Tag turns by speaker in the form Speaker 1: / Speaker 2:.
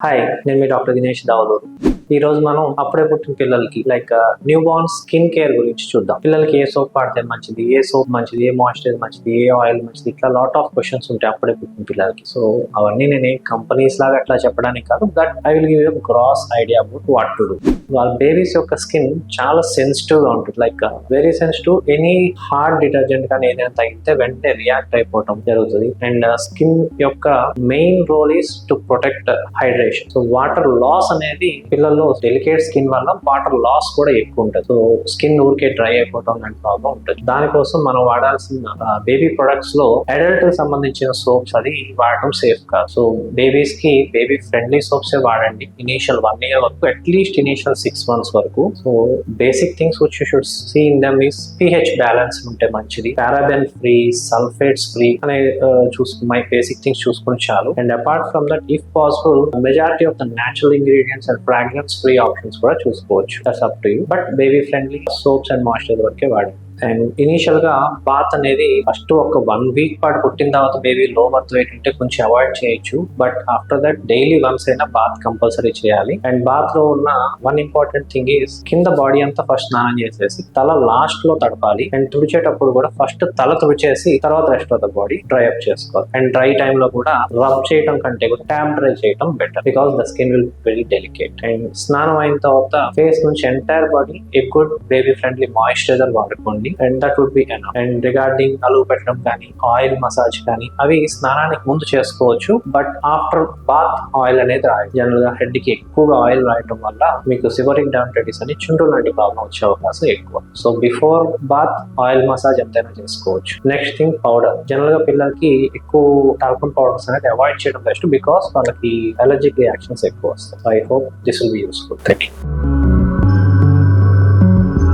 Speaker 1: Hi, నేను మీ doctor Dinesh దావలూరు. ఈ రోజు మనం అప్పుడే పుట్టిన పిల్లలకి like new Born skin care గురించి చూద్దాం. పిల్లలకి ఏ సోప్ వాడితే మంచిది, ఏ సోప్ మంచిది, ఏ మాయిశ్చరైజర్ మంచిది, ఏ ఆయిల్ మంచిది, ఇట్లా లాట్ ఆఫ్ క్వశ్చన్స్ ఉంటాయి అప్పుడే పుట్టిన పిల్లలకి. సో అవన్నీ నేను కంపెనీస్ లాగా అట్లా చెప్పడానికి కాదు, but I will give you gross idea about what to do. వాళ్ళ బేబీస్ యొక్క స్కిన్ చాలా సెన్సిటివ్ గా ఉంటుంది, like very sensitive. Any hard detergent కానీ ఏదైనా తగిలితే వెంటనే రియాక్ట్ అయిపోవడం జరుగుతుంది. అండ్ స్కిన్ యొక్క main role is to protect hydration. So water loss అనేది పిల్లల్లో డెలికేట్ స్కిన్ వల్ల వాటర్ లాస్ కూడా ఎక్కువ ఉంటుంది. సో స్కిన్ ఊరికే డ్రై అయిపోవడం లాంటి ప్రాబ్లం ఉంటుంది. దానికోసం మనం వాడాల్సిన బేబీ ప్రొడక్ట్స్ లో అడల్ట్ కి సంబంధించిన సోప్స్ అది వాడటం సేఫ్ కాదు. సో బేబీస్ కి బేబీ ఫ్రెండ్లీ సోప్స్ వాడండి ఇనీషియల్ 1 year వరకు, అట్లీస్ట్ ఇనీషియల్ 6 months వరకు. So basic things which you should see in them is pH balance ఉంటే మంచిది, పారాబెన్ ఫ్రీ, సల్ఫేట్స్ ఫ్రీ అనే మై బేసిక్ థింగ్స్ చూసుకుని చాలు. And apart from that, if possible, majority of the natural ingredients and fragrance free options కూడా చూసుకోవచ్చు. That's up to you. But baby friendly soaps and moisturiser వరకే వాడండి. And initial గా bath అనేది first ఒక 1 week పాటు పుట్టిన తర్వాత బేబీ లో బర్త్ వెయిట్ ఉంటే కొంచెం అవాయిడ్ చేయొచ్చు. But after that daily once అయినా బాత్ కంపల్సరీ చేయాలి. అండ్ బాత్ లో ఉన్న వన్ ఇంపార్టెంట్ థింగ్ ఈస్ కింద బాడీ అంతా ఫస్ట్ స్నానం చేసేసి తల లాస్ట్ లో తడపాలి. అండ్ తుడిచేటప్పుడు కూడా ఫస్ట్ తల తుడిచేసి తర్వాత rest of the body dry up చేసుకోవాలి. అండ్ డ్రై టైమ్ లో కూడా రబ్ చేయడం కంటే కూడా ట్యాప్ డ్రై చేయడం better, because the skin will very delicate. And స్నానం అయిన తర్వాత ఫేస్ నుంచి entire body a good baby friendly moisturiser వాడుకోండి. And that would be enough. And regarding నలుగు పెట్టడం కానీ ఆయిల్ మసాజ్ కానీ అవి స్నానానికి ముందు చేసుకోవచ్చు. బట్ ఆఫ్టర్ బాత్ ఆయిల్ అనేది రాయాలి. జనరల్ గా హెడ్ కి ఎక్కువగా ఆయిల్ రాయడం వల్ల మీకు సివరిక్ డర్మటైటిస్ అని చుండ్రు లాంటి ప్రాబ్లం వచ్చే అవకాశం ఎక్కువ. So before bath oil massage ఎంతైనా చేసుకోవచ్చు. Next thing, powder. జనరల్ గా పిల్లలకి ఎక్కువ టాల్కమ్ పౌడర్స్ అనేది అవాయిడ్ చేయడం బెస్ట్, బికాస్ వాళ్ళకి అలర్జిక్ రియాక్షన్స్ ఎక్కువ వస్తాయి. I hope this will be useful. Thank you.